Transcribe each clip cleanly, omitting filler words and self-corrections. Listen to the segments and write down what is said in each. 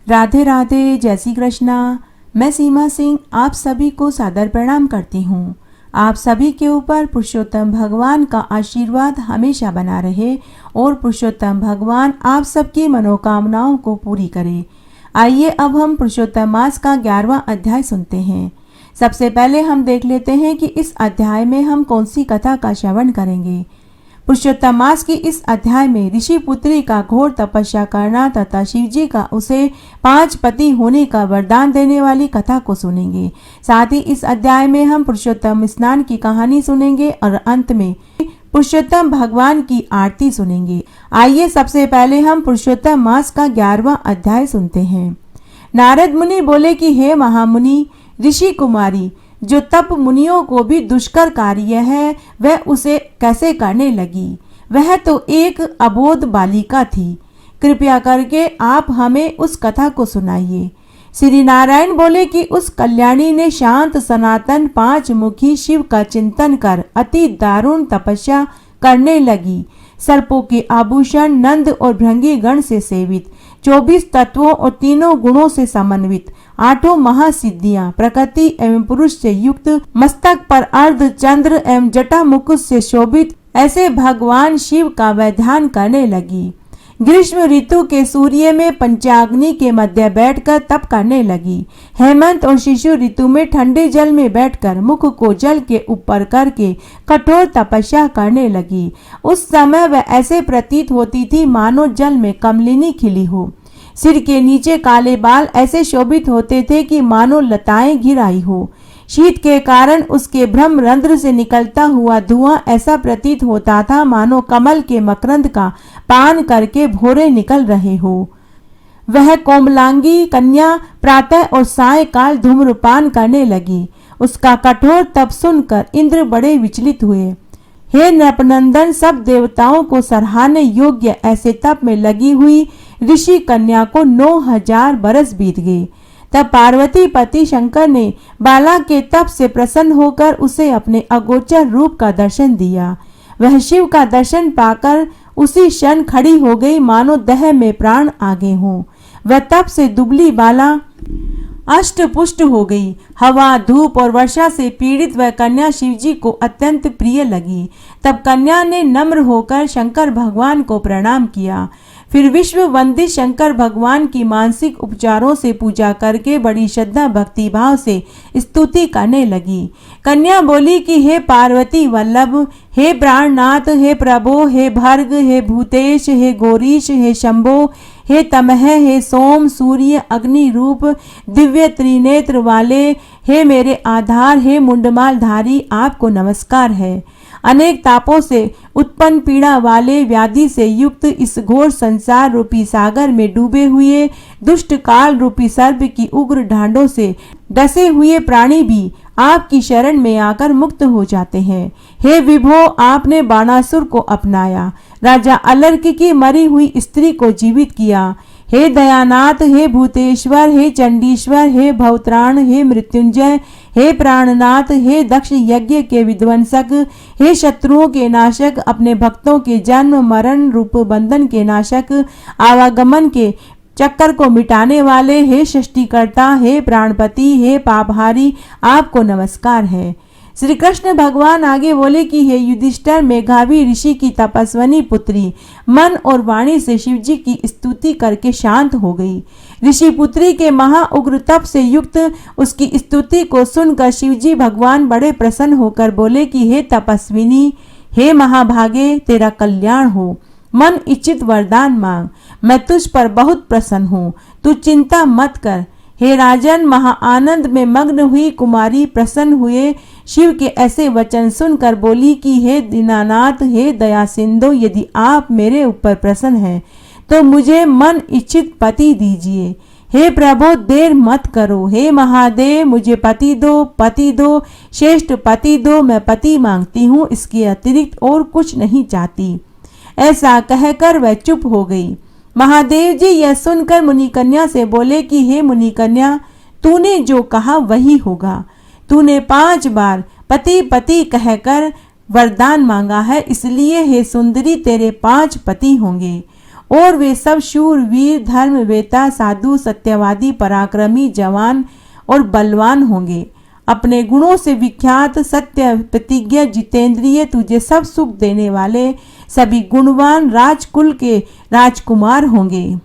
राधे राधे, जय श्री कृष्णा। मैं सीमा सिंह आप सभी को सादर प्रणाम करती हूँ। आप सभी के ऊपर पुरुषोत्तम भगवान का आशीर्वाद हमेशा बना रहे और पुरुषोत्तम भगवान आप सबकी मनोकामनाओं को पूरी करे। आइए अब हम पुरुषोत्तम मास का 11वां अध्याय सुनते हैं। सबसे पहले हम देख लेते हैं कि इस अध्याय में हम कौन सी कथा का श्रवण करेंगे। पुरुषोत्तम मास की इस अध्याय में ऋषि पुत्री का घोर तपस्या करना तथा शिवजी का उसे 5 पति होने का वरदान देने वाली कथा को सुनेंगे। साथ ही इस अध्याय में हम पुरुषोत्तम स्नान की कहानी सुनेंगे और अंत में पुरुषोत्तम भगवान की आरती सुनेंगे। आइए सबसे पहले हम पुरुषोत्तम मास का 11वां अध्याय सुनते हैं। नारद मुनि बोले कि हे महामुनि, ऋषि कुमारी जो तप मुनियों को भी दुष्कर कार्य है वह उसे कैसे करने लगी। वह तो एक अबोध बालिका थी। कृपया करके आप हमें उस कथा को सुनाइए। श्री नारायण बोले कि उस कल्याणी ने शांत सनातन 5 मुखी शिव का चिंतन कर अति दारुण तपस्या करने लगी। सर्पों के आभूषण, नंद और भृंगी गण से सेवित, 24 तत्वों और 3 गुणों से समन्वित, 8 महासिद्धियां, प्रकृति एवं पुरुष से युक्त, मस्तक पर अर्ध चंद्र एवं जटा मुकुट से शोभित ऐसे भगवान शिव का वह ध्यान करने लगी। ग्रीष्म ऋतु के सूर्य में पंचाग्नि के मध्य बैठकर तप करने लगी। हेमंत और शिशु ऋतु में ठंडे जल में बैठकर मुख को जल के ऊपर करके कठोर तपस्या करने लगी। उस समय वह ऐसे प्रतीत होती थी मानो जल में कमलिनी खिली हो। सिर के नीचे काले बाल ऐसे शोभित होते थे कि मानो लताएं घिर आई हो। शीत के कारण उसके ब्रह्म रंध्र से निकलता हुआ धुआं ऐसा प्रतीत होता था मानो कमल के मकरंद का पान करके भौरे निकल रहे हो। वह कोमलांगी कन्या प्रातः और सायकाल धूम्रपान करने लगी। उसका कठोर तप सुनकर इंद्र बड़े विचलित हुए। हे नृपनंदन, सब देवताओं को सराहने योग्य ऐसे तप में लगी हुई ऋषि कन्या को 9000 बरस बीत गए। तब पार्वती पति शंकर ने बाला के तप से प्रसन्न होकर उसे अपने अगोचर रूप का दर्शन दिया। वह शिव का दर्शन पाकर उसी क्षण खड़ी हो गई मानो देह में प्राण आ गए हों। वह तप से दुबली बाला अष्ट पुष्ट हो गई। हवा, धूप और वर्षा से पीड़ित वह कन्या शिवजी को अत्यंत प्रिय लगी। तब कन्या ने नम्र होकर शंकर भगवान को प्रणाम किया। फिर विश्व वंदित शंकर भगवान की मानसिक उपचारों से पूजा करके बड़ी श्रद्धा भक्ति भाव से स्तुति करने लगी। कन्या बोली कि हे पार्वती वल्लभ, हे प्राणनाथ, हे प्रभो, हे भर्ग, हे भूतेश, हे गौरीश, हे शंभो, हे तमह, हे सोम, सूर्य, अग्नि रूप, दिव्य त्रिनेत्र वाले, हे मेरे आधार, हे मुंडमालधारी, आपको नमस्कार है। अनेक तापों से उत्पन्न पीड़ा वाले व्याधि से युक्त इस घोर संसार रूपी सागर में डूबे हुए दुष्ट काल रूपी सर्प की उग्र डांडों से डसे हुए प्राणी भी आपकी शरण में आकर मुक्त हो जाते हैं। हे विभो, आपने बाणासुर को अपनाया, राजा अलर्क की मरी हुई स्त्री को जीवित किया। हे दयानाथ, हे भूतेश्वर, हे चंडीश्वर, हे भवत्राण, हे मृत्युंजय, हे प्राणनाथ, हे दक्ष यज्ञ के विध्वंसक, हे शत्रुओं के नाशक, अपने भक्तों के जन्म मरण रूप बंधन के नाशक, आवागमन के चक्कर को मिटाने वाले, हे सृष्टिकर्ता, हे प्राणपति, हे पापहारी, आपको नमस्कार है। श्री कृष्ण भगवान आगे बोले कि हे युधिष्ठिर, मेघावी ऋषि की तपस्विनी पुत्री मन और वाणी से शिवजी की स्तुति करके शांत हो गई। ऋषि पुत्री के महा उग्र तप से युक्त उसकी स्तुति को सुनकर शिवजी भगवान बड़े प्रसन्न होकर बोले कि हे तपस्विनी, हे महाभागे, तेरा कल्याण हो। मन इच्छित वरदान मांग, मैं तुझ पर बहुत प्रसन्न हूँ, तू चिंता मत कर। हे राजन, महा आनंद में मग्न हुई कुमारी प्रसन्न हुए शिव के ऐसे वचन सुनकर बोली कि हे दीनानाथ, हे दया सिंधु, यदि आप मेरे ऊपर प्रसन्न हैं तो मुझे मन इच्छित पति दीजिए। हे प्रभु, देर मत करो। हे महादेव, मुझे पति दो, पति दो, श्रेष्ठ पति दो। मैं पति मांगती हूँ, इसके अतिरिक्त और कुछ नहीं चाहती। ऐसा कहकर वह चुप हो गई। महादेव जी यह सुनकर मुनिकन्या से बोले कि हे मुनिकन्या, तूने जो कहा वही होगा। तूने 5 बार पति पति कहकर वरदान मांगा है, इसलिए हे सुंदरी तेरे 5 पति होंगे। और वे सब शूर, वीर, धर्मवेता, साधु, सत्यवादी, पराक्रमी, जवान और बलवान होंगे। अपने गुणों से विख्यात, सत्य प्रतिज्ञा, जितेंद्रिय, तुझे सब सुख देने वाले सभी गुणवान राजकुल के राजकुमार होंगे।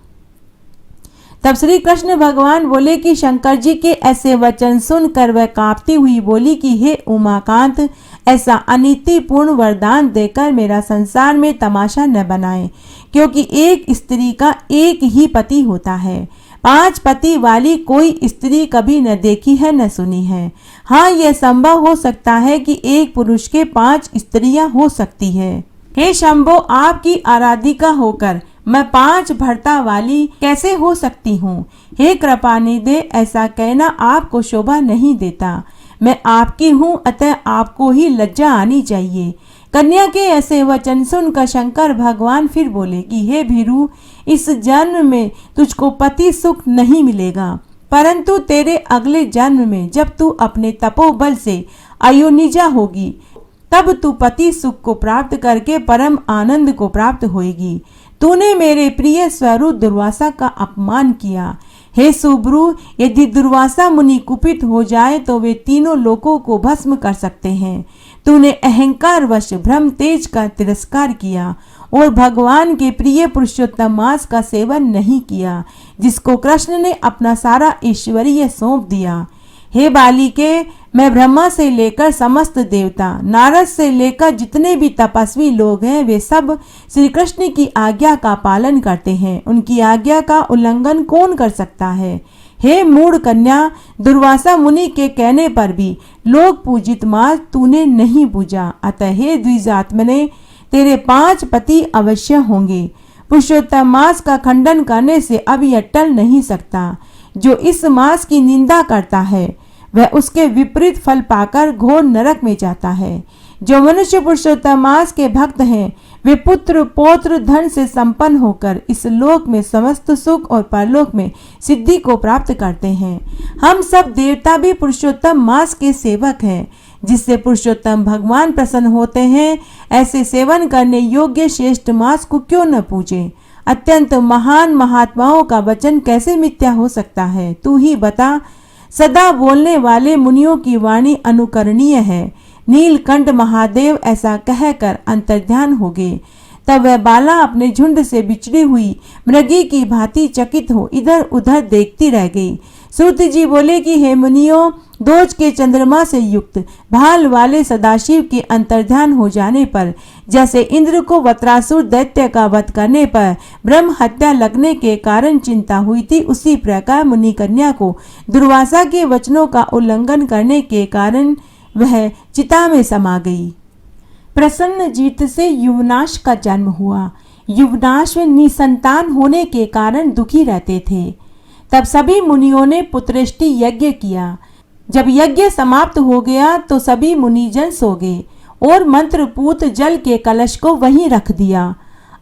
तब श्री कृष्ण भगवान बोले कि शंकर जी के ऐसे वचन सुनकर वह कांपती हुई बोली कि हे उमाकांत, ऐसा अनीतिपूर्ण वरदान देकर मेरा संसार में तमाशा न बनाए, क्योंकि एक स्त्री का एक ही पति होता है। 5 पति वाली कोई स्त्री कभी न देखी है न सुनी है। हाँ, यह संभव हो सकता है कि एक पुरुष के 5 स्त्रियां हो सकती है। हे शंभो, आपकी आराधिका होकर मैं 5 भर्ता वाली कैसे हो सकती हूँ? हे कृपानिधे, ऐसा कहना आपको शोभा नहीं देता। मैं आपकी हूँ, अतः आपको ही लज्जा आनी चाहिए। कन्या के ऐसे वचन सुनकर शंकर भगवान फिर बोले कि हे भीरू, इस जन्म में तुझको पति सुख नहीं मिलेगा, परंतु तेरे अगले जन्म में जब तू अपने तपोबल से अयोनिजा होगी, तब तू पति सुख को प्राप्त करके परम आनंद को प्राप्त होगी। तूने मेरे प्रिय स्वरूप दुर्वासा का अपमान किया। हे सुब्रू, यदि दुर्वासा मुनि कुपित हो जाए तो वे तीनों लोकों को भस्म कर सकते हैं। तूने अहंकार वश ब्रह्म तेज का तिरस्कार किया और भगवान के प्रिय पुरुषोत्तम मास का सेवन नहीं किया, जिसको कृष्ण ने अपना सारा ऐश्वर्य सौंप दिया। हे बालिके, मैं ब्रह्मा से लेकर समस्त देवता, नारद से लेकर जितने भी तपस्वी लोग हैं, वे सब श्री कृष्ण की आज्ञा का पालन करते हैं। उनकी आज्ञा का उल्लंघन कौन कर सकता है? हे मूढ़ कन्या, दुर्वासा मुनि के कहने पर भी लोग पूजित मास तूने नहीं पूजा, अतः हे द्विजात्मने, तेरे 5 पति अवश्य होंगे। पुरुषोत्तम मास का खंडन करने से अब यह टल नहीं सकता। जो इस मास की निंदा करता है वह उसके विपरीत फल पाकर घोर नरक में जाता है। जो मनुष्य पुरुषोत्तम मास के भक्त हैं, वे पुत्र पौत्र धन से संपन्न होकर इस लोक में समस्त सुख और परलोक में सिद्धि को प्राप्त करते हैं। हम सब देवता भी पुरुषोत्तम मास के सेवक हैं, जिससे पुरुषोत्तम भगवान प्रसन्न होते हैं। ऐसे सेवन करने योग्य श्रेष्ठ मास को क्यों न पूजे? अत्यंत महान महात्माओं का वचन कैसे मिथ्या हो सकता है? तू ही बता। सदा बोलने वाले मुनियों की वाणी अनुकरणीय है। नीलकंठ महादेव ऐसा कहकर अंतर्ध्यान हो गए। तब वह बाला अपने झुंड से बिछड़ी हुई मृगी की भांति चकित हो इधर उधर देखती रह गई। सूत जी बोले कि हे मुनियों, दोज के चंद्रमा से युक्त भाल वाले सदाशिव के अंतर्ध्यान हो जाने पर जैसे इंद्र को वत्रासुर दैत्य का वध करने पर ब्रह्म हत्या लगने के कारण चिंता हुई थी, उसी प्रकार मुनि कन्या को दुर्वासा के वचनों का उल्लंघन करने के कारण वह चिता में समा गई। प्रसन्न जीत से युवनाश का जन्म हुआ। युवनाश निसंतान होने के कारण दुखी रहते थे। तब सभी मुनियों ने पुत्रेष्टि यज्ञ किया। जब यज्ञ समाप्त हो गया तो सभी मुनिजन सो गए और मंत्रपूत जल के कलश को वहीं रख दिया।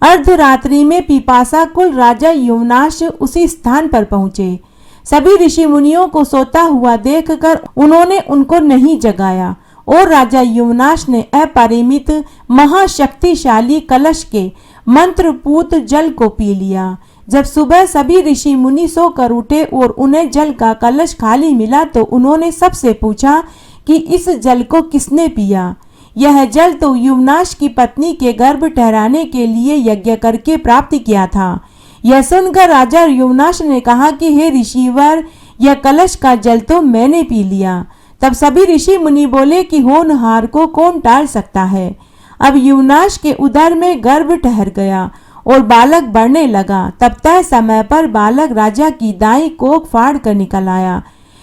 अर्धरात्रि में पिपासा कुल राजा युवनाश उसी स्थान पर पहुंचे। सभी ऋषि मुनियों को सोता हुआ देखकर उन्होंने उनको नहीं जगाया और राजा युवनाश ने अपरिमित महाशक्तिशाली कलश के मंत्रपूत जल को पी लिया। जब सुबह सभी ऋषि मुनि सोकर उठे और उन्हें जल का कलश खाली मिला तो उन्होंने सबसे पूछा कि इस जल को किसने पिया। यह जल तो युवनाश की पत्नी के गर्भ ठहराने के लिए यज्ञ करके प्राप्त किया था। यह सुनकर राजा युवनाश ने कहा कि हे ऋषिवर, यह कलश का जल तो मैंने पी लिया। तब सभी ऋषि मुनि बोले कि होनहार को कौन टाल सकता है। अब युवनाश के उदर में गर्भ ठहर गया और बालक बढ़ने लगा। तब तय समय पर बालक राजा की दाई कोख फाड़ कर निकल आया।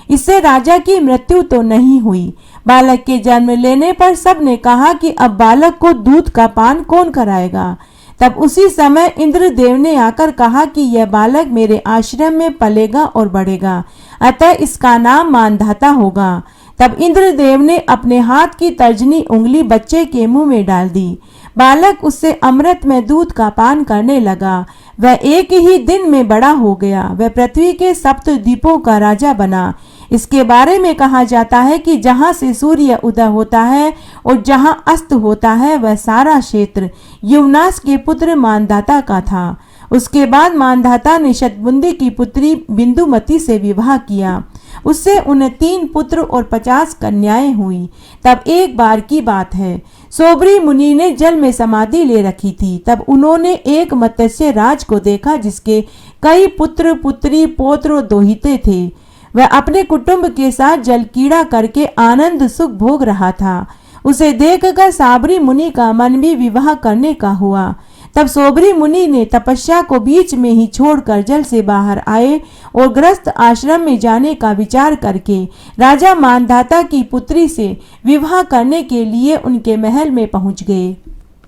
इससे राजा की मृत्यु तो नहीं हुई। बालक के जन्म लेने पर सब ने कहा कि अब बालक को दूध का पान कौन कराएगा। तब उसी समय इंद्रदेव ने आकर कहा कि यह बालक मेरे आश्रम में पलेगा और बढ़ेगा, अतः इसका नाम मानधाता होगा। तब इंद्रदेव ने अपने हाथ की तर्जनी उंगली बच्चे के मुंह में डाल दी। बालक उससे अमृत में दूध का पान करने लगा। वह एक ही दिन में बड़ा हो गया। वह पृथ्वी के 7 द्वीपों का राजा बना। इसके बारे में कहा जाता है कि जहाँ से सूर्य उदय होता है और जहाँ अस्त होता है वह सारा क्षेत्र युवनाश के पुत्र मानधाता का था। उसके बाद मानधाता ने शतबुंदी की पुत्री बिंदुमती से विवाह किया। उससे उन्हें 3 पुत्र और 50 कन्याएं हुई। तब एक बार की बात है, सोबरी मुनि ने जल में समाधि ले रखी थी। तब उन्होंने एक मत्स्य राज को देखा जिसके कई पुत्र पुत्री पौत्र और दोहिते थे। वह अपने कुटुंब के साथ जल कीड़ा करके आनंद सुख भोग रहा था। उसे देखकर साबरी मुनि का मन भी विवाह करने का हुआ। तब सोबरी मुनि ने तपस्या को बीच में ही छोड़कर जल से बाहर आए और गृहस्थ आश्रम में जाने का विचार करके राजा मानधाता की पुत्री से विवाह करने के लिए उनके महल में पहुंच गए।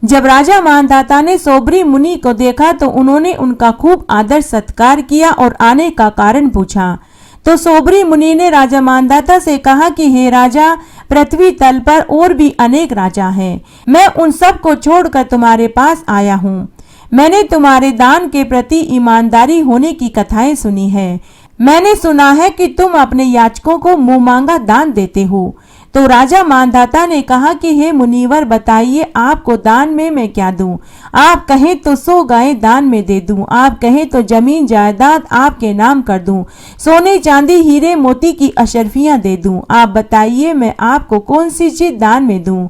जब राजा मानधाता ने सोबरी मुनि को देखा तो उन्होंने उनका खूब आदर सत्कार किया और आने का कारण पूछा। तो सोबरी मुनि ने राजा मानधाता से कहा कि हे राजा, पृथ्वी तल पर और भी अनेक राजा हैं। मैं उन सब को छोड़कर तुम्हारे पास आया हूँ। मैंने तुम्हारे दान के प्रति ईमानदारी होने की कथाएं सुनी है। मैंने सुना है कि तुम अपने याचकों को मुंह मांगा दान देते हो। तो राजा मानधाता ने कहा कि हे मुनिवर, बताइए आपको दान में मैं क्या दूं? आप कहें तो 100 गायें दान में दे दूं, आप कहें तो जमीन जायदाद आपके नाम कर दूं, सोने चांदी हीरे मोती की अशरफियां दे दूं। आप बताइए मैं आपको कौन सी चीज दान में दूं?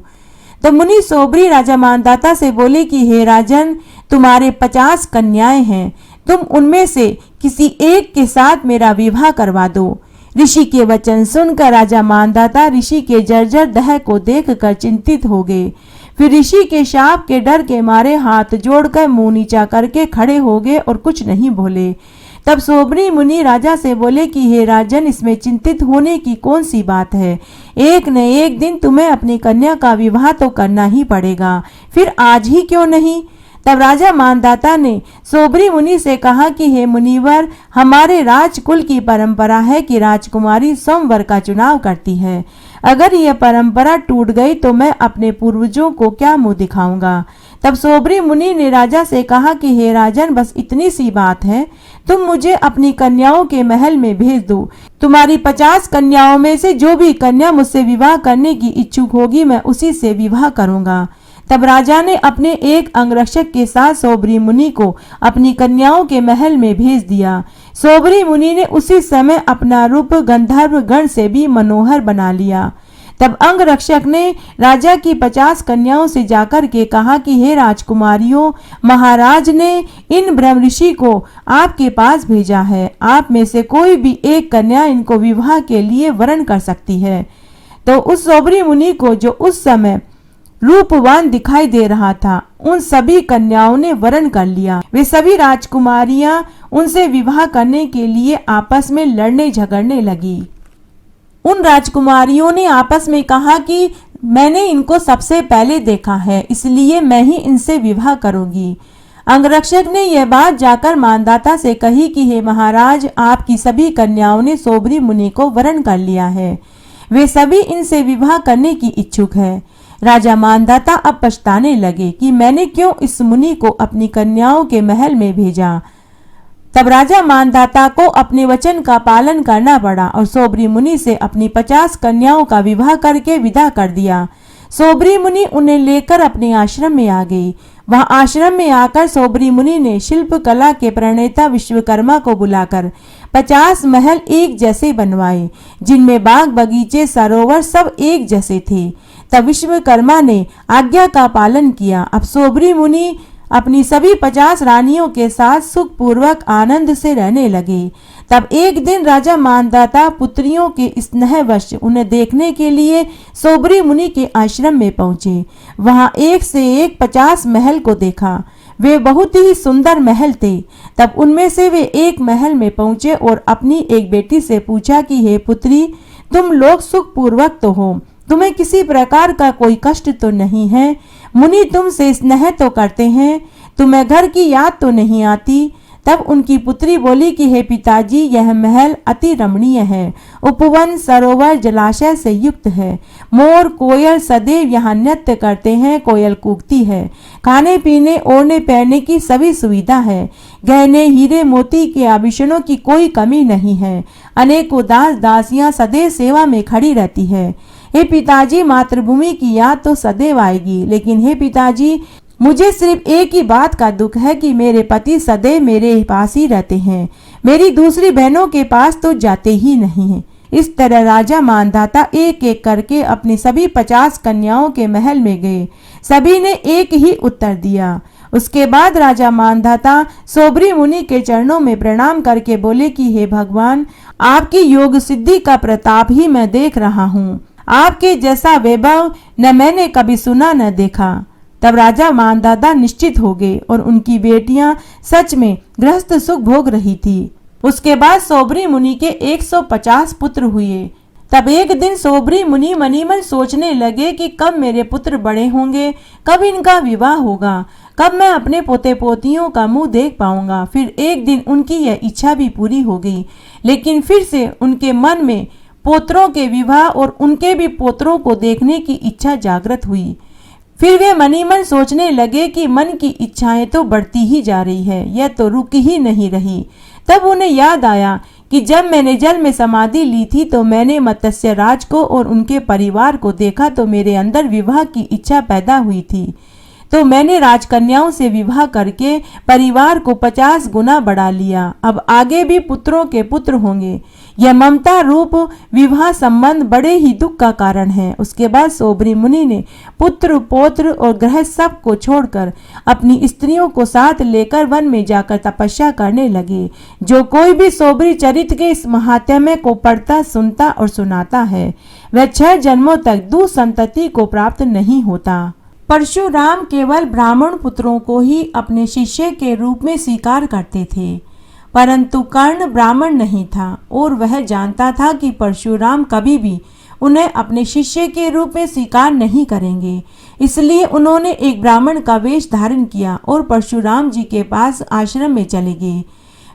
तो मुनि सोबरी राजा मानधाता से बोले कि हे राजन, तुम्हारे 50 कन्याएं हैं, तुम उनमें से किसी एक के साथ मेरा विवाह करवा दो। ऋषि के वचन सुनकर राजा मानधाता ऋषि के जर्जर देह को देखकर चिंतित हो गए। फिर ऋषि के शाप के डर के मारे हाथ जोड़कर मुंह नीचा करके खड़े हो गए और कुछ नहीं बोले। तब सोबरी मुनि राजा से बोले कि हे राजन, इसमें चिंतित होने की कौन सी बात है? एक न एक दिन तुम्हें अपनी कन्या का विवाह तो करना ही पड़ेगा, फिर आज ही क्यों नहीं? तब राजा मानधाता ने सोबरी मुनि से कहा कि हे मुनिवर, हमारे राजकुल की परंपरा है कि राजकुमारी स्वयंवर का चुनाव करती है। अगर यह परंपरा टूट गई तो मैं अपने पूर्वजों को क्या मुंह दिखाऊंगा? तब सोबरी मुनि ने राजा से कहा कि हे राजन, बस इतनी सी बात है, तुम मुझे अपनी कन्याओं के महल में भेज दो। तुम्हारी 50 कन्याओं में से जो भी कन्या मुझसे विवाह करने की इच्छुक होगी मैं उसी से विवाह करूंगा। तब राजा ने अपने एक अंगरक्षक के साथ सोबरी मुनि को अपनी कन्याओं के महल में भेज दिया। सोबरी मुनि ने उसी समय अपना रूप गंधर्व गण से भी मनोहर बना लिया। तब अंगरक्षक ने राजा की 50 कन्याओं से जाकर के कहा कि हे राजकुमारियों, महाराज ने इन ब्रह्म ऋषि को आपके पास भेजा है। आप में से कोई भी एक कन्या इनको विवाह के लिए वरण कर सकती है। तो उस सोबरी मुनि को जो उस समय रूपवान दिखाई दे रहा था, उन सभी कन्याओं ने वरण कर लिया। वे सभी राजकुमारियां उनसे विवाह करने के लिए आपस में लड़ने झगड़ने लगी। उन राजकुमारियों ने आपस में कहा कि मैंने इनको सबसे पहले देखा है, इसलिए मैं ही इनसे विवाह करूंगी। अंगरक्षक ने यह बात जाकर मानधाता से कही कि हे महाराज, आपकी सभी कन्याओं ने सोबरी मुनि को वरण कर लिया है। वे सभी इनसे विवाह करने की इच्छुक है। राजा मानधाता अब पछताने लगे कि मैंने क्यों इस मुनि को अपनी कन्याओं के महल में भेजा। तब राजा मानधाता को अपने वचन का पालन करना पड़ा और सोबरी मुनि से अपनी 50 कन्याओं का विवाह करके विदा कर दिया। सोबरी मुनि उन्हें लेकर अपने आश्रम में आ गई। वहां आश्रम में आकर सोबरी मुनि ने शिल्प कला के प्रणेता विश्वकर्मा को बुलाकर 50 महल एक जैसे बनवाए, जिनमें बाग बगीचे सरोवर सब एक जैसे थे। तब विश्वकर्मा ने आज्ञा का पालन किया। अब सोबरी मुनि अपनी सभी 50 रानियों के साथ सुखपूर्वक आनंद से रहने लगे। तब एक दिन राजा मानधाता पुत्रियों के स्नेहवश उन्हें देखने के लिए सोबरी मुनि के आश्रम में पहुंचे। वहां एक से एक 50 महल को देखा। वे बहुत ही सुंदर महल थे। तब उनमें से वे एक महल में पहुंचे और अपनी एक बेटी से पूछा कि हे पुत्री, तुम लोग सुखपूर्वक तो हो, तुम्हें किसी प्रकार का कोई कष्ट तो नहीं है? मुनि तुमसे स्नेह तो करते हैं, तुम्हें घर की याद तो नहीं आती? तब उनकी पुत्री बोली कि हे पिताजी, यह महल अति रमणीय है। उपवन, सरोवर, जलाशय से युक्त है। मोर कोयल सदैव यहाँ नृत्य करते हैं, कोयल कूकती है। खाने पीने ओढ़ने पहनने की सभी सुविधा है। गहने हीरे मोती के आभूषणों की कोई कमी नहीं है। अनेकों दास दासियां सदैव सेवा में खड़ी रहती है। हे पिताजी, मातृभूमि की याद तो सदैव आएगी, लेकिन हे पिताजी, मुझे सिर्फ एक ही बात का दुख है कि मेरे पति सदैव मेरे पास ही रहते हैं, मेरी दूसरी बहनों के पास तो जाते ही नहीं हैं। इस तरह राजा मानधाता एक एक करके अपनी सभी 50 कन्याओं के महल में गए। सभी ने एक ही उत्तर दिया। उसके बाद राजा मानधाता सोबरी मुनि के चरणों में प्रणाम करके बोले कि हे भगवान, आपकी योग सिद्धि का प्रताप ही मैं देख रहा हूँ। आपके जैसा वैभव न मैंने कभी सुना न देखा। तब राजा मानधाता निश्चित हो गए और उनकी बेटियां सच में गृहस्थ सुख भोग रही थी। उसके बाद सोबरी मुनि के 150 पुत्र हुए। तब एक दिन सोबरी मुनि मनी मन सोचने लगे कि कब मेरे पुत्र बड़े होंगे, कब इनका विवाह होगा, कब मैं अपने पोते पोतियों का मुंह देख पाऊंगा। फिर एक दिन उनकी यह इच्छा भी पूरी हो गई, लेकिन फिर से उनके मन में पोत्रों के विवाह और उनके भी पोत्रों को देखने की इच्छा जागृत हुई। फिर वे मनी मन सोचने लगे कि मन की इच्छाएं तो बढ़ती ही जा रही है, यह तो रुक ही नहीं रही। तब उन्हें याद आया कि जब मैंने जल में समाधि ली थी तो मैंने मत्स्य राज को और उनके परिवार को देखा तो मेरे अंदर विवाह की इच्छा पैदा हुई थी। तो मैंने राजकन्याओं से विवाह करके परिवार को 50 गुना बढ़ा लिया। अब आगे भी पुत्रों के पुत्र होंगे। यह ममता रूप विवाह संबंध बड़े ही दुख का कारण है। उसके बाद सोबरी मुनि ने पुत्र पौत्र और ग्रह सब को छोड़कर अपनी स्त्रियों को साथ लेकर वन में जाकर तपस्या करने लगे। जो कोई भी सोबरी चरित्र के इस महात्म्य को पढ़ता, सुनता और सुनाता है, वह 6 जन्मों तक दूर संतति को प्राप्त नहीं होता। परशुराम केवल ब्राह्मण पुत्रों को ही अपने शिष्य के रूप में स्वीकार करते थे, परंतु कर्ण ब्राह्मण नहीं था और वह जानता था कि परशुराम कभी भी उन्हें अपने शिष्य के रूप में स्वीकार नहीं करेंगे। इसलिए उन्होंने एक ब्राह्मण का वेश धारण किया और परशुराम जी के पास आश्रम में चले गए।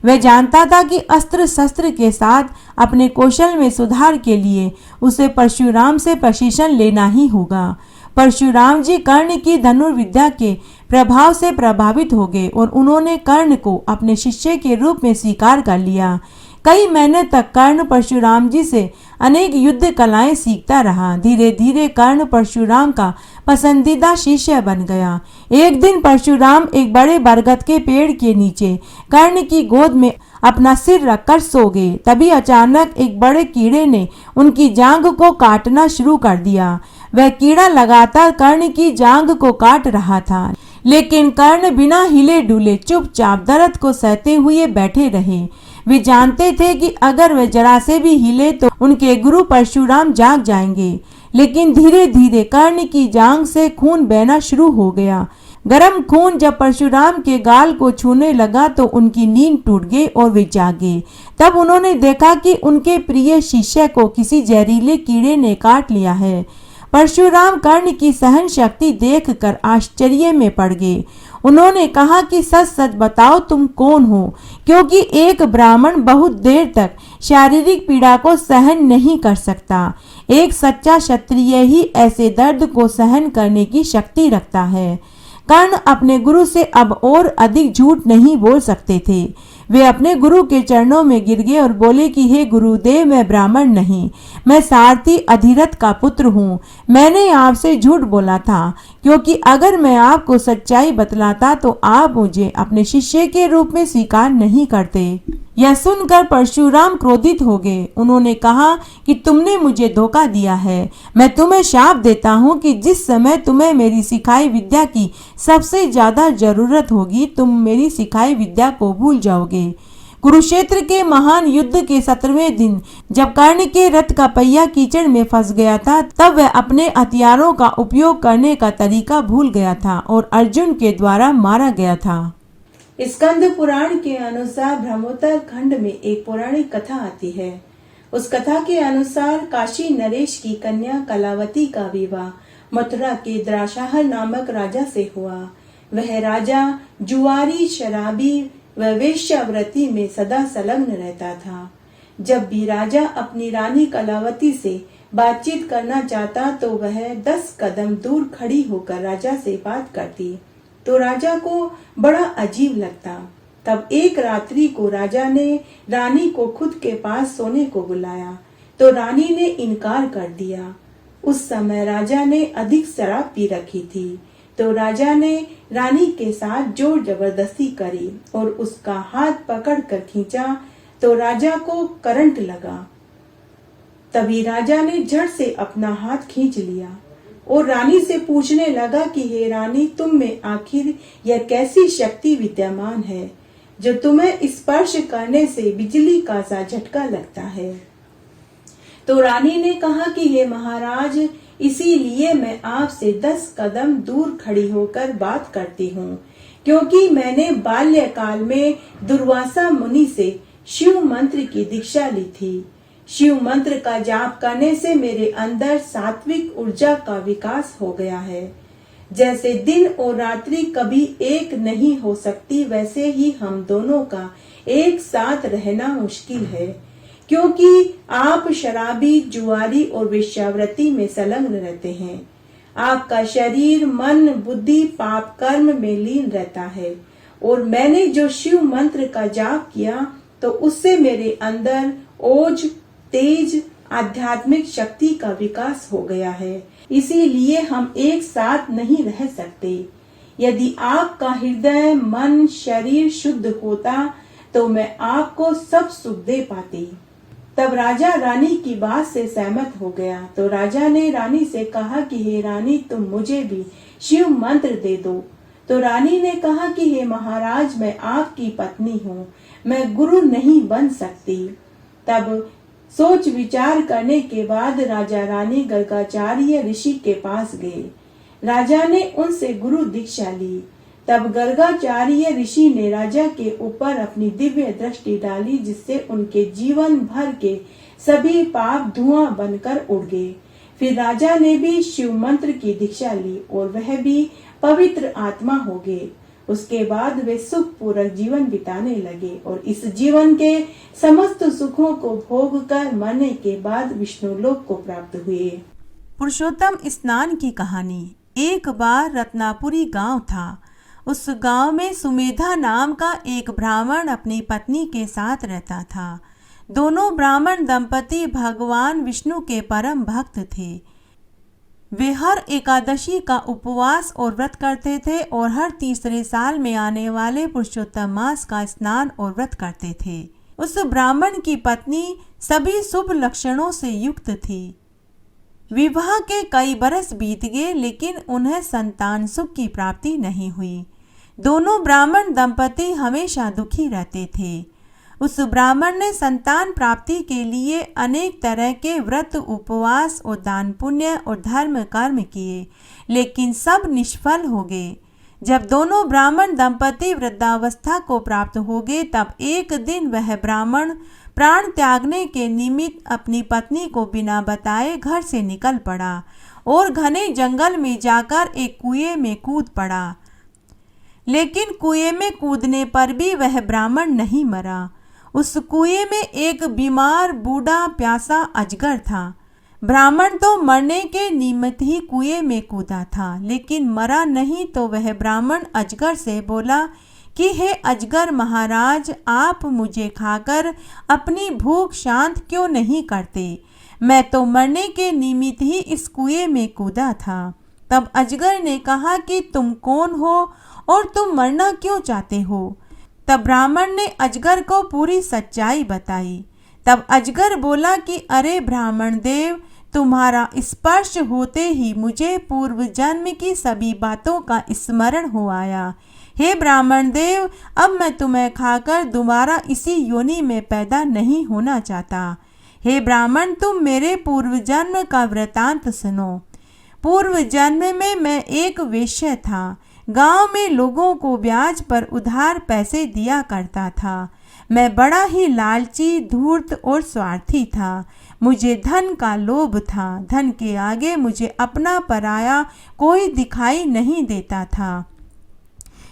वह जानता था कि अस्त्र शस्त्र के साथ अपने कौशल में सुधार के लिए उसे परशुराम से प्रशिक्षण लेना ही होगा। परशुराम जी कर्ण की धनुर्विद्या के प्रभाव से प्रभावित हो गए और उन्होंने कर्ण को अपने शिष्य के रूप में स्वीकार कर लिया। कई महीने तक कर्ण परशुराम जी से अनेक युद्ध कलाएं सीखता रहा। धीरे धीरे कर्ण परशुराम का पसंदीदा शिष्य बन गया। एक दिन परशुराम एक बड़े बरगद के पेड़ के नीचे कर्ण की गोद में अपना सिर रखकर सो गए। तभी अचानक एक बड़े कीड़े ने उनकी जांघ को काटना शुरू कर दिया। वह कीड़ा लगातार कर्ण की जांघ को काट रहा था, लेकिन कर्ण बिना हिले डुले चुपचाप दर्द को सहते हुए बैठे रहे। वे जानते थे कि अगर वे जरा से भी हिले तो उनके गुरु परशुराम जाग जाएंगे। लेकिन धीरे धीरे कर्ण की जांघ से खून बहना शुरू हो गया। गर्म खून जब परशुराम के गाल को छूने लगा तो उनकी नींद टूट गई और वे जागे। तब उन्होंने देखा कि उनके प्रिय शिष्य को किसी जहरीले कीड़े ने काट लिया है। परशुराम कर्ण की सहन शक्ति देखकर आश्चर्य में पड़ गए। उन्होंने कहा कि सच सच बताओ तुम कौन हो, क्योंकि एक ब्राह्मण बहुत देर तक शारीरिक पीड़ा को सहन नहीं कर सकता। एक सच्चा क्षत्रिय ही ऐसे दर्द को सहन करने की शक्ति रखता है। कर्ण अपने गुरु से अब और अधिक झूठ नहीं बोल सकते थे। वे अपने गुरु के चरणों में गिर गए और बोले कि हे गुरुदेव, मैं ब्राह्मण नहीं, मैं सारथी अधिरथ का पुत्र हूँ। मैंने आपसे झूठ बोला था, क्योंकि अगर मैं आपको सच्चाई बतलाता तो आप मुझे अपने शिष्य के रूप में स्वीकार नहीं करते। यह सुनकर परशुराम क्रोधित हो गए। उन्होंने कहा कि तुमने मुझे धोखा दिया है। मैं तुम्हें शाप देता हूँ कि जिस समय तुम्हें मेरी सिखाई विद्या की सबसे ज्यादा जरूरत होगी, तुम मेरी सिखाई विद्या को भूल जाओगे। कुरुक्षेत्र के महान युद्ध के 17वें दिन जब कर्ण के रथ का पहिया कीचड़ में फंस गया था, तब वह अपने हथियारों का उपयोग करने का तरीका भूल गया था और अर्जुन के द्वारा मारा गया था। स्कंद पुराण के अनुसार ब्रह्मोत्तर खंड में एक पौराणिक कथा आती है। उस कथा के अनुसार काशी नरेश की कन्या कलावती का विवाह मथुरा के द्राशाहर नामक राजा से हुआ। वह राजा जुआरी, शराबी व वेश्यावृत्ति में सदा संलग्न रहता था। जब भी राजा अपनी रानी कलावती से बातचीत करना चाहता तो वह 10 कदम दूर खड़ी होकर राजा से बात करती, तो राजा को बड़ा अजीब लगता। तब एक रात्रि को राजा ने रानी को खुद के पास सोने को बुलाया, तो रानी ने इनकार कर दिया। उस समय राजा ने अधिक शराब पी रखी थी। तो राजा ने रानी के साथ जोर जबरदस्ती करी और उसका हाथ पकड़कर खींचा तो राजा को करंट लगा। तभी राजा ने झट से अपना हाथ खींच लिया और रानी से पूछने लगा कि हे रानी, तुम में आखिर यह कैसी शक्ति विद्यमान है जो तुम्हें स्पर्श करने से बिजली का सा झटका लगता है। तो रानी ने कहा कि हे महाराज, इसीलिए मैं आपसे 10 कदम दूर खड़ी होकर बात करती हूँ, क्योंकि मैंने बाल्यकाल में दुर्वासा मुनि से शिव मंत्र की दीक्षा ली थी। शिव मंत्र का जाप करने से मेरे अंदर सात्विक ऊर्जा का विकास हो गया है। जैसे दिन और रात्रि कभी एक नहीं हो सकती, वैसे ही हम दोनों का एक साथ रहना मुश्किल है, क्योंकि आप शराबी, जुआरी और वेश्यावृत्ति में संलग्न रहते हैं। आपका शरीर, मन, बुद्धि पाप कर्म में लीन रहता है और मैंने जो शिव मंत्र का जाप किया तो उससे मेरे अंदर ओज, तेज, आध्यात्मिक शक्ति का विकास हो गया है। इसीलिए हम एक साथ नहीं रह सकते। यदि आपका हृदय, मन, शरीर शुद्ध होता तो मैं आपको सब सुख दे पाती। तब राजा रानी की बात से सहमत हो गया। तो राजा ने रानी से कहा कि हे रानी, तुम मुझे भी शिव मंत्र दे दो। तो रानी ने कहा कि हे महाराज, मैं आपकी पत्नी हूँ, मैं गुरु नहीं बन सकती। तब सोच विचार करने के बाद राजा रानी गर्गाचार्य ऋषि के पास गए। राजा ने उनसे गुरु दीक्षा ली। तब गर्गाचार्य ऋषि ने राजा के ऊपर अपनी दिव्य दृष्टि डाली, जिससे उनके जीवन भर के सभी पाप धुआं बनकर उड़ गए। फिर राजा ने भी शिव मंत्र की दीक्षा ली और वह भी पवित्र आत्मा हो गए। उसके बाद वे सुखपूर्वक जीवन बिताने लगे और इस जीवन के समस्त सुखों को भोग कर मरने के बाद विष्णु लोक को प्राप्त हुए। पुरुषोत्तम स्नान की कहानी। एक बार रत्नापुरी गांव था। उस गांव में सुमेधा नाम का एक ब्राह्मण अपनी पत्नी के साथ रहता था। दोनों ब्राह्मण दंपति भगवान विष्णु के परम भक्त थे। वे हर एकादशी का उपवास और व्रत करते थे और हर तीसरे साल में आने वाले पुरुषोत्तम मास का स्नान और व्रत करते थे। उस ब्राह्मण की पत्नी सभी शुभ लक्षणों से युक्त थी। विवाह के कई बरस बीत गए, लेकिन उन्हें संतान सुख की प्राप्ति नहीं हुई। दोनों ब्राह्मण दंपति हमेशा दुखी रहते थे। उस ब्राह्मण ने संतान प्राप्ति के लिए अनेक तरह के व्रत, उपवास और दान पुण्य और धर्म कर्म किए, लेकिन सब निष्फल हो गए। जब दोनों ब्राह्मण दंपति वृद्धावस्था को प्राप्त हो गए, तब एक दिन वह ब्राह्मण प्राण त्यागने के निमित्त अपनी पत्नी को बिना बताए घर से निकल पड़ा और घने जंगल में जाकर एक कुएं में कूद पड़ा। लेकिन कुएं में कूदने पर भी वह ब्राह्मण नहीं मरा। उस कुएं में एक बीमार, बूढ़ा, प्यासा अजगर था। ब्राह्मण तो मरने के निमित्त ही कुएं में कूदा था, लेकिन मरा नहीं। तो वह ब्राह्मण अजगर से बोला कि हे अजगर महाराज, आप मुझे खाकर अपनी भूख शांत क्यों नहीं करते? मैं तो मरने के निमित्त ही इस कुएं में कूदा था। तब अजगर ने कहा कि तुम कौन हो और तुम मरना क्यों चाहते हो? तब ब्राह्मण ने अजगर को पूरी सच्चाई बताई। तब अजगर बोला कि अरे ब्राह्मण देव, तुम्हारा स्पर्श होते ही मुझे पूर्व जन्म की सभी बातों का स्मरण हो आया। हे ब्राह्मण देव, अब मैं तुम्हें खाकर दोबारा इसी योनि में पैदा नहीं होना चाहता। हे ब्राह्मण, तुम मेरे पूर्व जन्म का वृतांत सुनो। पूर्व जन्म में मैं एक वेश्या था। गांव में लोगों को ब्याज पर उधार पैसे दिया करता था। मैं बड़ा ही लालची, धूर्त और स्वार्थी था। मुझे धन का लोभ था। धन के आगे मुझे अपना पराया कोई दिखाई नहीं देता था।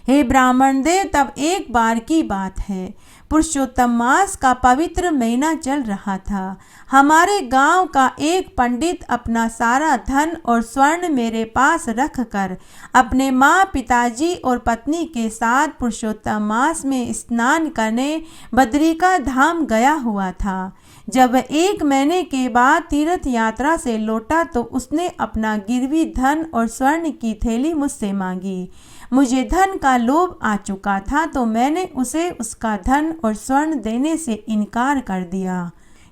हे ब्राह्मण देव, तब एक बार की बात है, पुरुषोत्तम मास का पवित्र महीना चल रहा था। हमारे गांव का एक पंडित अपना सारा धन और स्वर्ण मेरे पास रख कर अपने माँ, पिताजी और पत्नी के साथ पुरुषोत्तम मास में स्नान करने बद्रिका धाम गया हुआ था। जब वह 1 महीने के बाद तीर्थ यात्रा से लौटा तो उसने अपना गिरवी धन और स्वर्ण की थैली मुझसे मांगी। मुझे धन का लोभ आ चुका था तो मैंने उसे उसका धन और स्वर्ण देने से इनकार कर दिया,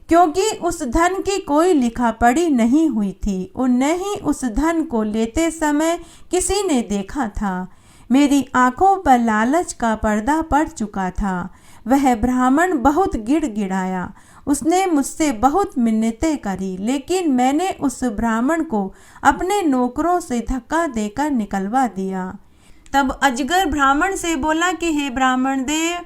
क्योंकि उस धन की कोई लिखा पढ़ी नहीं हुई थी और न ही उस धन को लेते समय किसी ने देखा था। मेरी आंखों पर लालच का पर्दा पड़ चुका था। वह ब्राह्मण बहुत गिड़गिड़ाया। उसने मुझसे बहुत मिन्नतें करी, लेकिन मैंने उस ब्राह्मण को अपने नौकरों से धक्का देकर निकलवा दिया। तब अजगर ब्राह्मण से बोला कि हे ब्राह्मण देव,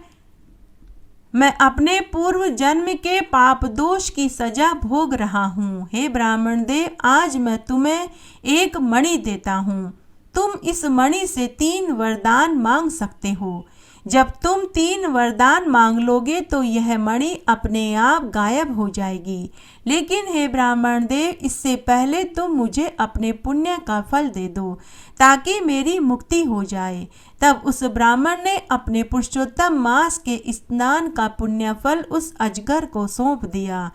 मैं अपने पूर्व जन्म के पाप दोष की सजा भोग रहा हूँ। हे ब्राह्मण देव, आज मैं तुम्हें एक मणि देता हूँ। तुम इस मणि से 3 वरदान मांग सकते हो। जब तुम 3 वरदान मांग लोगे तो यह मणि अपने आप गायब हो जाएगी। लेकिन हे ब्राह्मण देव, इससे पहले तुम मुझे अपने पुण्य का फल दे दो ताकि मेरी मुक्ति हो जाए। तब उस ब्राह्मण ने अपने पुरुषोत्तम मास के स्नान का पुण्य फल उस अजगर को सौंप दिया,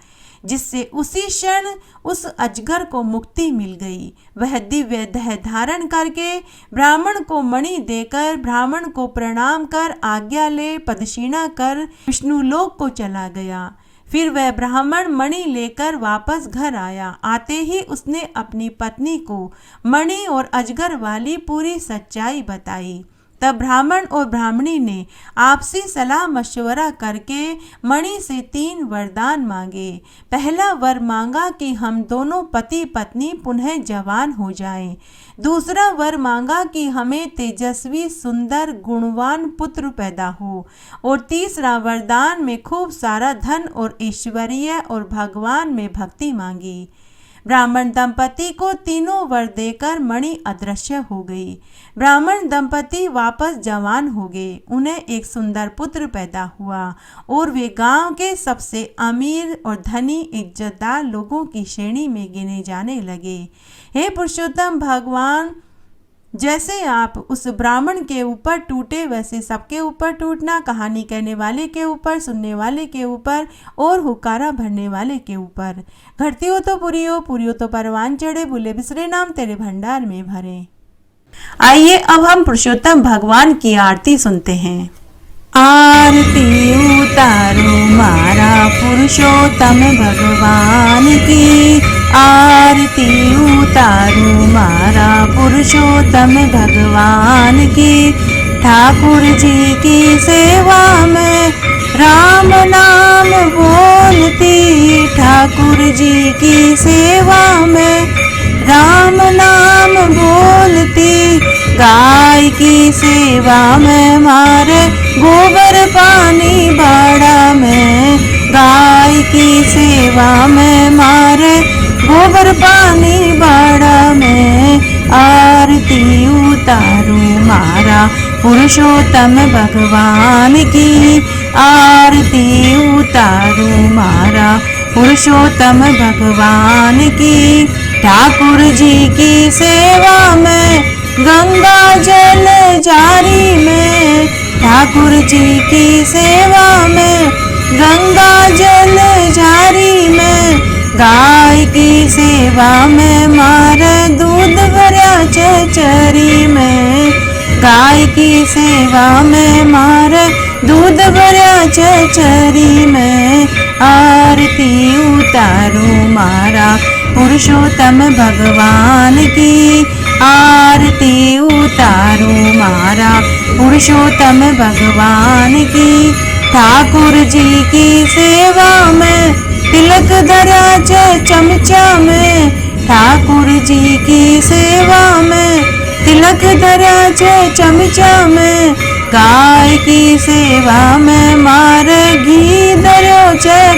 जिससे उसी क्षण उस अजगर को मुक्ति मिल गई। वह दिव्य देह धारण करके ब्राह्मण को मणि देकर ब्राह्मण को प्रणाम कर आज्ञा ले पदक्षिणा कर विष्णु लोक को चला गया। फिर वह ब्राह्मण मणि लेकर वापस घर आया। आते ही उसने अपनी पत्नी को मणि और अजगर वाली पूरी सच्चाई बताई। तब ब्राह्मण और ब्राह्मणी ने आपसी सलाह मशवरा करके मणि से 3 वरदान मांगे। पहला वर मांगा कि हम दोनों पति पत्नी पुनः जवान हो जाएं। दूसरा वर मांगा कि हमें तेजस्वी, सुंदर, गुणवान पुत्र पैदा हो। और तीसरा वरदान में खूब सारा धन और ऐश्वर्य और भगवान में भक्ति मांगी। ब्राह्मण दंपति को तीनों वर देकर मणि अदृश्य हो गई। ब्राह्मण दंपति वापस जवान हो गए। उन्हें एक सुंदर पुत्र पैदा हुआ और वे गांव के सबसे अमीर और धनी इज्जतदार लोगों की श्रेणी में गिने जाने लगे। हे पुरुषोत्तम भगवान, जैसे आप उस ब्राह्मण के ऊपर टूटे वैसे सबके ऊपर टूटना, कहानी कहने वाले के ऊपर, सुनने वाले के ऊपर और हुक्कारा भरने वाले के ऊपर। घटती हो तो पूरी हो तो परवान चढ़े, भूले बिसरे नाम तेरे भंडार में भरे। आइए अब हम पुरुषोत्तम भगवान की आरती सुनते हैं। आरती उतारो मारा पुरुषोत्तम भगवान की, आरती उतारो मारा पुरुषोत्तम भगवान की। ठाकुर जी की सेवा में राम नाम बोलती, ठाकुर जी की सेवा में राम नाम बोलती। गाय की सेवा में मारे गोबर पानी बाड़ा में, गाय की सेवा में मारे गोबर पानी बाड़ा में। आरती उतारो मारा पुरुषोत्तम भगवान की, आरती उतारो मारा पुरुषोत्तम भगवान की। ठाकुर जी की सेवा में गंगा जल जारी में, ठाकुर जी की सेवा में गंगा जल जारी में। गाय की सेवा में मारे दूध भरा चचरी में, गाय की सेवा में मारे दूध भरा चचरी में। आरती उतारो मारा पुरुषोत्तम भगवान की, आरती उतारो मारा पुरुषोत्तम भगवान की। ठाकुर जी की सेवा में तिलक धरा चमचा में, ठाकुर जी की सेवा में तिलक धरा चमचा में। गाय की सेवा में मारे घी धरो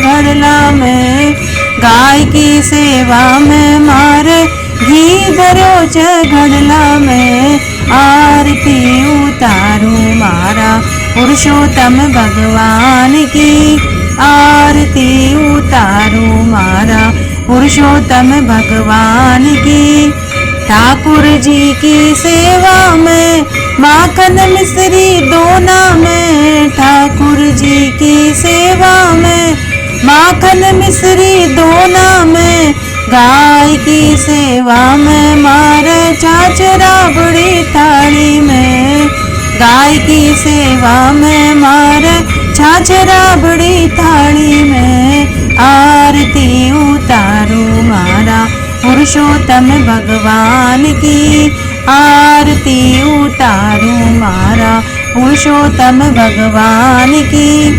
घड़ला में, गाय की सेवा में मारे घी धरो घड़ला में। आरती उतारो मारा पुरुषोत्तम भगवान की आरती उतारो मारा, पुरुषोत्तम भगवान की। ठाकुर जी की सेवा में माखन मिश्री दोना में, ठाकुर जी की सेवा में माखन मिश्री दोना में, गाय की सेवा में मारे छाछ राबड़ी थाली में, गाय की सेवा में मारे छाछ राबड़ी थाली में। आरती उतारो मारा, पुरुषोत्तम भगवान की आरती उतारो मारा, पुरुषोत्तम भगवान की।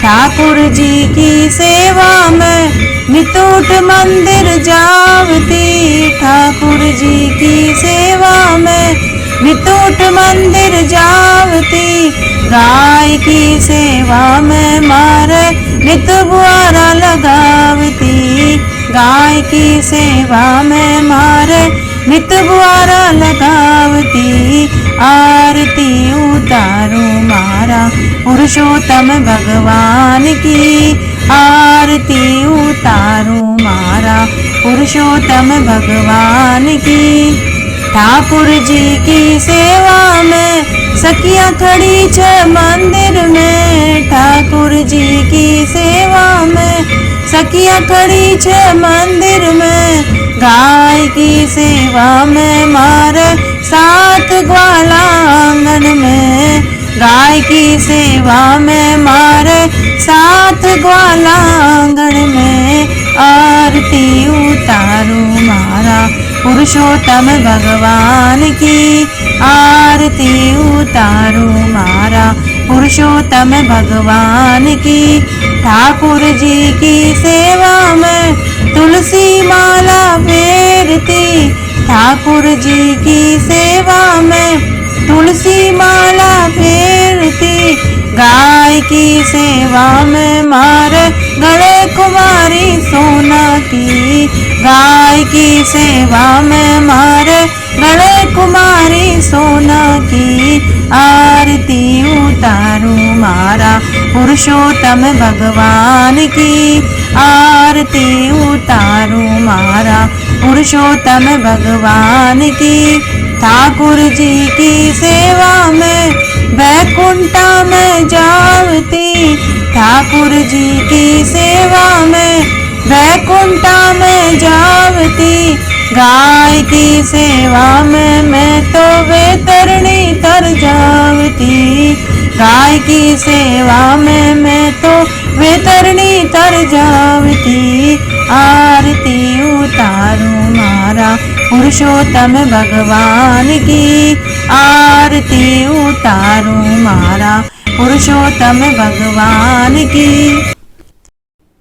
ठाकुर जी की सेवा में नितूट मंदिर जावती, ठाकुर जी की सेवा में नितूट मंदिर जावती, गाय की सेवा में मारे नित बुआरा लगावती, गाय की सेवा में मारे नित बुआरा लगावती। आरती उतारो मारा, पुरुषोत्तम भगवान की आरती उतारो मारा, पुरुषोत्तम भगवान की। ठाकुर जी की सेवा में सखियां खड़ी छे मंदिर में, ठाकुर जी की सेवा में सखियां खड़ी छे मंदिर में, गाय की सेवा में मारे 7 ग्वाला आंगन में, गाय की सेवा में मारे 7 ग्वाला आंगन में। आरती उतारो मारा, पुरुषोत्तम भगवान की आरती उतारो मारा, पुरुषोत्तम भगवान की। ठाकुर जी की सेवा में तुलसी माला फेरती, ठाकुर जी की सेवा में तुलसी माला फेरती, गाय की सेवा में मारे गले कुमारी सोना की, गाय की सेवा में मारे गले कुमारी सोना की। आरती उतारो मारा, पुरुषोत्तम भगवान की आरती उतारो मारा, पुरुषोत्तम भगवान की। ठाकुर जी की सेवा में बैकुंठा में जावती, ठाकुर जी की सेवा में बैकुंठा में जावती, गाय की सेवा में मैं तो वेतरणी तर जावती, गाय की सेवा में मैं तो वेतरणी तर जावती। आरती उतारो मारा, पुरुषोत्तम भगवान की आरती उतारो मारा, पुरुषोत्तम भगवान की।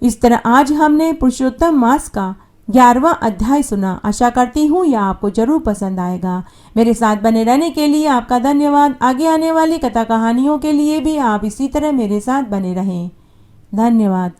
इस तरह आज हमने पुरुषोत्तम मास का 11वां अध्याय सुना। आशा करती हूँ यह आपको जरूर पसंद आएगा। मेरे साथ बने रहने के लिए आपका धन्यवाद। आगे आने वाली कथा कहानियों के लिए भी आप इसी तरह मेरे साथ बने रहें। धन्यवाद।